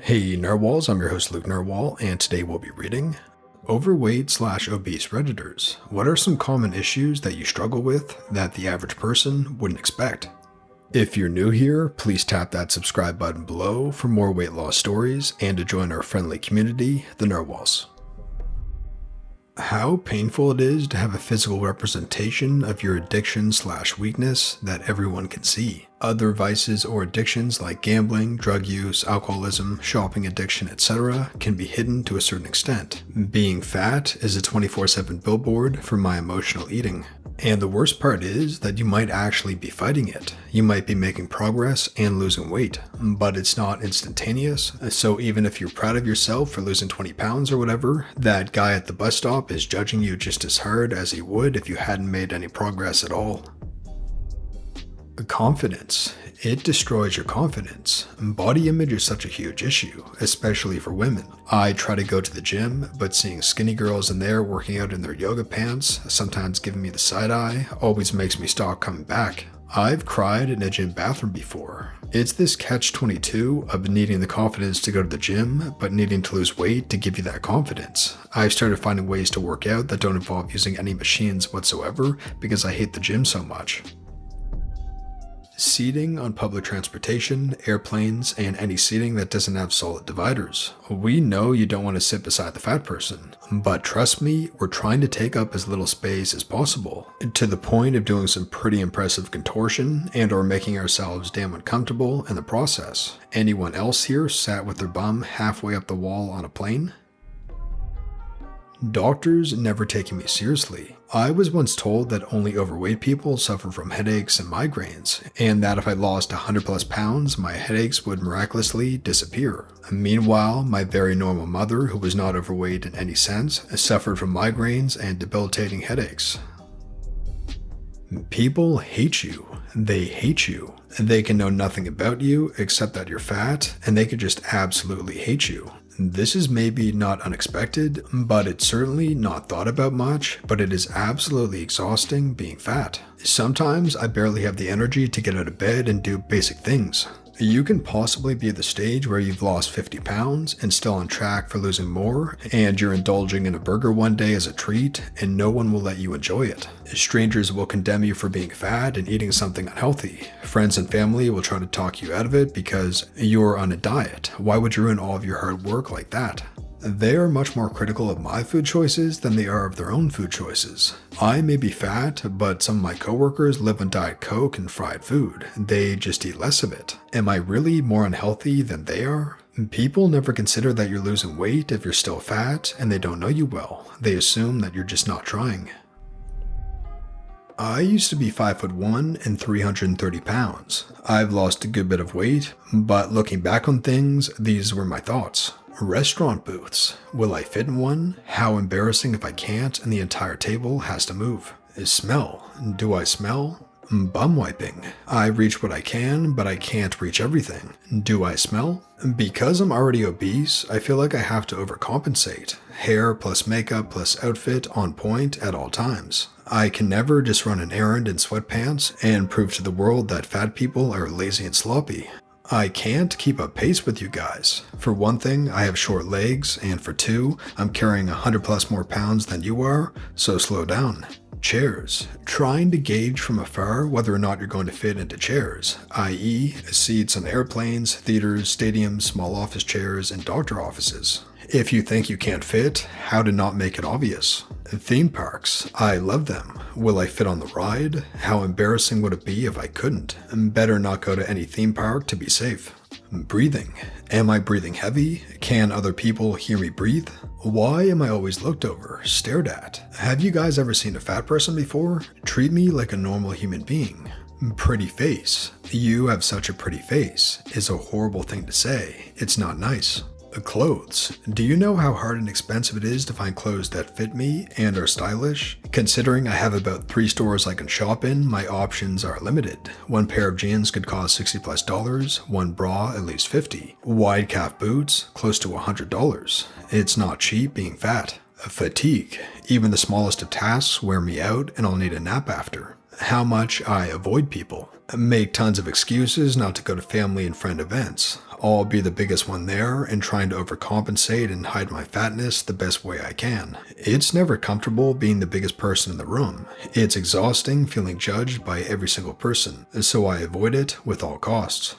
Hey Narwhals, I'm your host Luke Narwhal, and today we'll be reading Overweight/Obese Redditors. What are some common issues that you struggle with that the average person wouldn't expect? If you're new here, please tap that subscribe button below for more weight loss stories and to join our friendly community, the Narwhals. How painful it is to have a physical representation of your addiction/weakness that everyone can see. Other vices or addictions like gambling, drug use, alcoholism, shopping addiction, etc. can be hidden to a certain extent. Being fat is a 24/7 billboard for my emotional eating. And the worst part is that you might actually be fighting it. You might be making progress and losing weight, but it's not instantaneous. So even if you're proud of yourself for losing 20 pounds or whatever, that guy at the bus stop is judging you just as hard as he would if you hadn't made any progress at all. Confidence. It destroys your confidence. Body image is such a huge issue, especially for women. I try to go to the gym, but seeing skinny girls in there working out in their yoga pants, sometimes giving me the side eye, always makes me stop coming back. I've cried in a gym bathroom before. It's this catch-22 of needing the confidence to go to the gym, but needing to lose weight to give you that confidence. I've started finding ways to work out that don't involve using any machines whatsoever because I hate the gym so much. Seating on public transportation, airplanes, and any seating that doesn't have solid dividers. We know you don't want to sit beside the fat person, but trust me, we're trying to take up as little space as possible, to the point of doing some pretty impressive contortion and or making ourselves damn uncomfortable in the process. Anyone else here sat with their bum halfway up the wall on a plane? Doctors never taking me seriously. I was once told that only overweight people suffer from headaches and migraines, and that if I lost 100 plus pounds, my headaches would miraculously disappear. Meanwhile, my very normal mother, who was not overweight in any sense, suffered from migraines and debilitating headaches. People hate you. They hate you. They can know nothing about you except that you're fat, and they can just absolutely hate you. This is maybe not unexpected, but it's certainly not thought about much, but it is absolutely exhausting being fat. Sometimes I barely have the energy to get out of bed and do basic things. You can possibly be at the stage where you've lost 50 pounds and still on track for losing more, and you're indulging in a burger one day as a treat, and no one will let you enjoy it. Strangers will condemn you for being fat and eating something unhealthy. Friends and family will try to talk you out of it because you're on a diet. Why would you ruin all of your hard work like that? They are much more critical of my food choices than they are of their own food choices. I may be fat, but some of my coworkers live on Diet Coke and fried food. They just eat less of it. Am I really more unhealthy than they are? People never consider that you're losing weight if you're still fat and they don't know you well. They assume that you're just not trying. I used to be 5'1" and 330 pounds. I've lost a good bit of weight, but looking back on things, these were my thoughts. Restaurant booths. Will I fit in one? How embarrassing if I can't and the entire table has to move. Smell. Do I smell? Bum wiping. I reach what I can, but I can't reach everything. Do I smell? Because I'm already obese, I feel like I have to overcompensate. Hair plus makeup plus outfit on point at all times. I can never just run an errand in sweatpants and prove to the world that fat people are lazy and sloppy. I can't keep up pace with you guys. For one thing, I have short legs, and for two, I'm carrying 100 plus more pounds than you are, so slow down. Chairs. Trying to gauge from afar whether or not you're going to fit into chairs, i.e. seats on airplanes, theaters, stadiums, small office chairs, and doctor offices. If you think you can't fit, how to not make it obvious? Theme parks. I love them. Will I fit on the ride? How embarrassing would it be if I couldn't? Better not go to any theme park to be safe. Breathing. Am I breathing heavy? Can other people hear me breathe? Why am I always looked over, stared at? Have you guys ever seen a fat person before? Treat me like a normal human being. Pretty face. You have such a pretty face is a horrible thing to say. It's not nice. Clothes. Do you know how hard and expensive it is to find clothes that fit me and are stylish? Considering I have about 3 stores I can shop in, my options are limited. One pair of jeans could cost $60 plus, one bra at least $50. Wide calf boots, close to $100. It's not cheap being fat. Fatigue. Even the smallest of tasks wear me out and I'll need a nap after. How much I avoid people. Make tons of excuses not to go to family and friend events. I'll be the biggest one there and trying to overcompensate and hide my fatness the best way I can. It's never comfortable being the biggest person in the room. It's exhausting feeling judged by every single person, so I avoid it with all costs.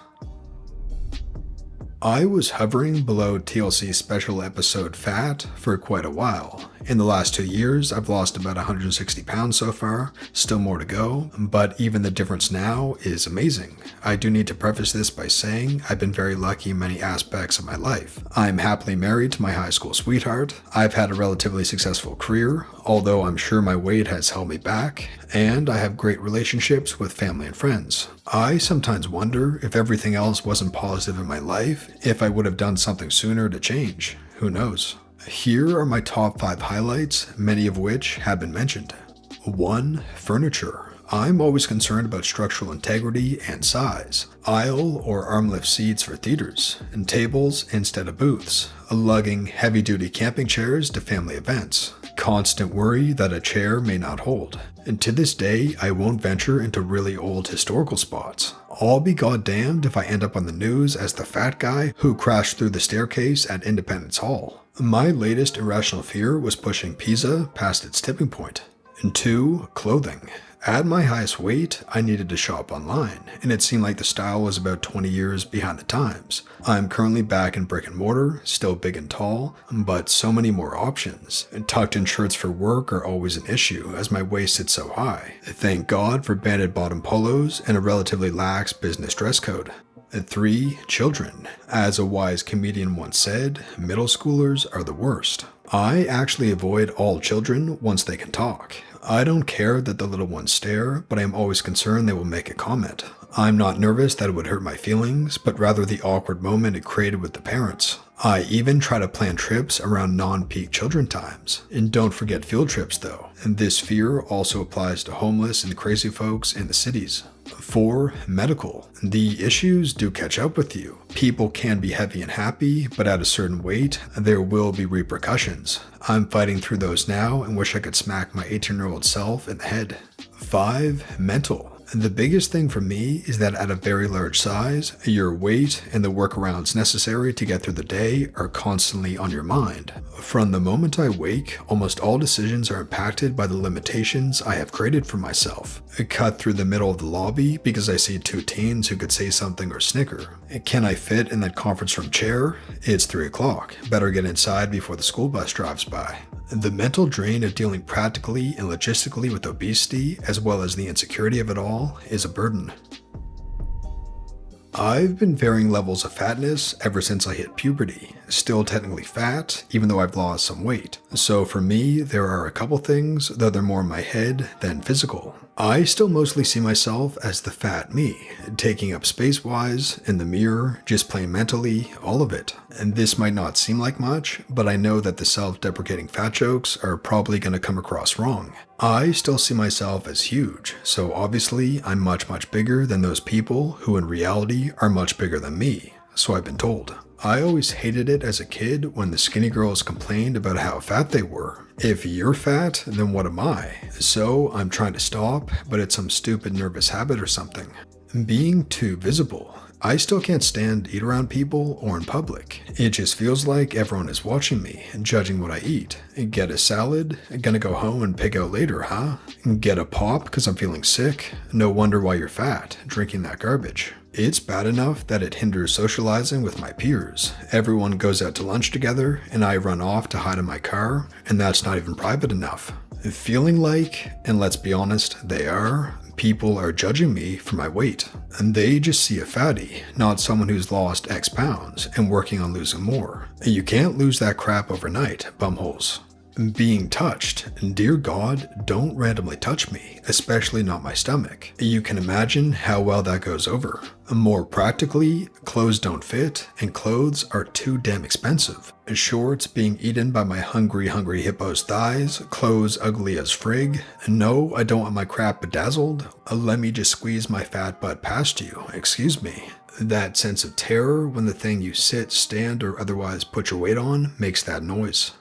I was hovering below TLC special episode fat for quite a while. In the last 2 years, I've lost about 160 pounds so far, still more to go, but even the difference now is amazing. I do need to preface this by saying I've been very lucky in many aspects of my life. I'm happily married to my high school sweetheart, I've had a relatively successful career, although I'm sure my weight has held me back, and I have great relationships with family and friends. I sometimes wonder if everything else wasn't positive in my life, if I would have done something sooner to change. Who knows? Here are my top 5 highlights, many of which have been mentioned. 1. Furniture. I'm always concerned about structural integrity and size. Aisle or arm lift seats for theaters, and tables instead of booths. Lugging heavy-duty camping chairs to family events. Constant worry that a chair may not hold. And to this day, I won't venture into really old historical spots. I'll be goddamned if I end up on the news as the fat guy who crashed through the staircase at Independence Hall. My latest irrational fear was pushing pizza past its tipping point. And 2. Clothing. At my highest weight, I needed to shop online, and it seemed like the style was about 20 years behind the times. I'm currently back in brick and mortar, still big and tall, but so many more options. Tucked-in shirts for work are always an issue, as my waist sits so high. Thank God for banded bottom polos and a relatively lax business dress code. 3. Children. As a wise comedian once said, middle schoolers are the worst. I actually avoid all children once they can talk. I don't care that the little ones stare, but I am always concerned they will make a comment. I'm not nervous that it would hurt my feelings, but rather the awkward moment it created with the parents. I even try to plan trips around non-peak children times. And don't forget field trips though. And this fear also applies to homeless and crazy folks in the cities. 4. Medical. The issues do catch up with you. People can be heavy and happy, but at a certain weight, there will be repercussions. I'm fighting through those now and wish I could smack my 18-year-old self in the head. 5. Mental. The biggest thing for me is that at a very large size, your weight and the workarounds necessary to get through the day are constantly on your mind. From the moment I wake, almost all decisions are impacted by the limitations I have created for myself. Cut through the middle of the lobby because I see 2 teens who could say something or snicker. Can I fit in that conference room chair? It's 3 o'clock. Better get inside before the school bus drives by. The mental drain of dealing practically and logistically with obesity, as well as the insecurity of it all, is a burden. I've been varying levels of fatness ever since I hit puberty. Still technically fat, even though I've lost some weight. So for me, there are a couple things, though they're more in my head than physical. I still mostly see myself as the fat me, taking up space-wise, in the mirror, just plain mentally, all of it. And this might not seem like much, but I know that the self-deprecating fat jokes are probably going to come across wrong. I still see myself as huge, so obviously I'm much bigger than those people who in reality are much bigger than me, so I've been told. I always hated it as a kid when the skinny girls complained about how fat they were. If you're fat, then what am I? So I'm trying to stop, but it's some stupid nervous habit or something. Being too visible. I still can't stand to eat around people or in public. It just feels like everyone is watching me and judging what I eat. Get a salad? Gonna go home and pig out later, huh? Get a pop because I'm feeling sick? No wonder why you're fat, drinking that garbage. It's bad enough that it hinders socializing with my peers. Everyone goes out to lunch together and I run off to hide in my car, and that's not even private enough. Feeling like, and let's be honest, they are, people are judging me for my weight. And they just see a fatty, not someone who's lost X pounds and working on losing more. You can't lose that crap overnight, bumholes. Being touched. Dear God, don't randomly touch me, especially not my stomach. You can imagine how well that goes over. More practically, clothes don't fit, and clothes are too damn expensive. Shorts being eaten by my hungry hippo's thighs, clothes ugly as frig. No, I don't want my crap bedazzled. Let me just squeeze my fat butt past you, excuse me. That sense of terror when the thing you sit, stand, or otherwise put your weight on makes that noise.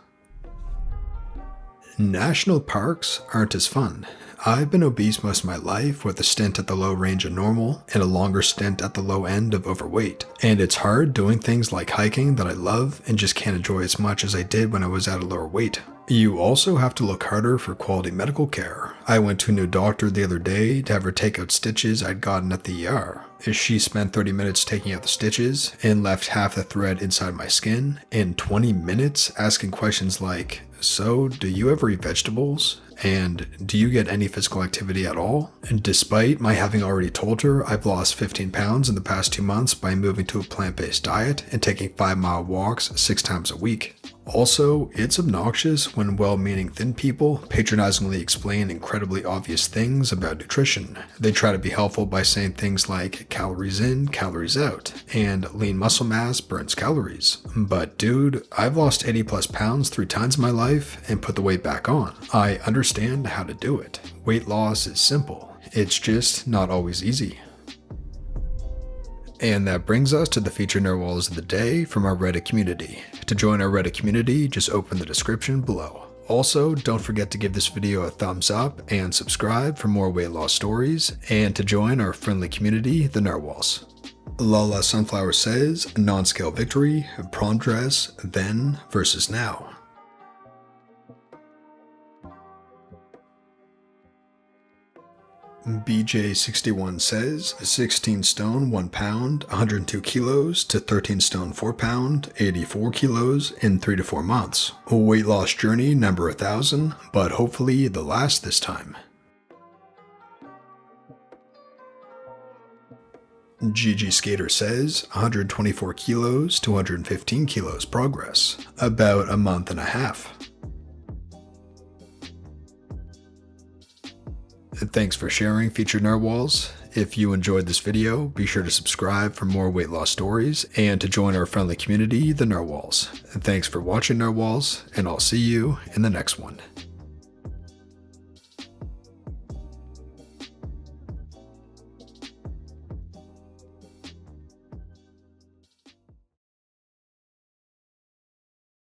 National parks aren't as fun. I've been obese most of my life, with a stint at the low range of normal and a longer stint at the low end of overweight. And it's hard doing things like hiking that I love and just can't enjoy as much as I did when I was at a lower weight. You also have to look harder for quality medical care. I went to a new doctor the other day to have her take out stitches I'd gotten at the ER. She spent 30 minutes taking out the stitches and left half the thread inside my skin, and 20 minutes asking questions like, "So, do you ever eat vegetables? And do you get any physical activity at all?" And despite my having already told her I've lost 15 pounds in the past 2 months by moving to a plant-based diet and taking 5-mile walks 6 times a week. Also, it's obnoxious when well-meaning thin people patronizingly explain incredibly obvious things about nutrition. They try to be helpful by saying things like calories in, calories out, and lean muscle mass burns calories. But dude, I've lost 80 plus pounds 3 times in my life and put the weight back on. I understand how to do it. Weight loss is simple. It's just not always easy. And that brings us to the featured narwhals of the day from our Reddit community. To join our Reddit community, just open the description below. Also, don't forget to give this video a thumbs up and subscribe for more weight loss stories, and to join our friendly community, the narwhals. Lala Sunflower says, non-scale victory, prom dress, then versus now. BJ61 says, 16 stone 1 pound, 102 kilos to 13 stone 4 pound, 84 kilos in 3 to 4 months. A weight loss journey number 1,000, but hopefully the last this time. GG Skater says, 124 kilos to 115 kilos progress, about a month and a half. Thanks for sharing, featured narwhals. If you enjoyed this video, be sure to subscribe for more weight loss stories and to join our friendly community, the narwhals. Thanks for watching, narwhals, and I'll see you in the next one.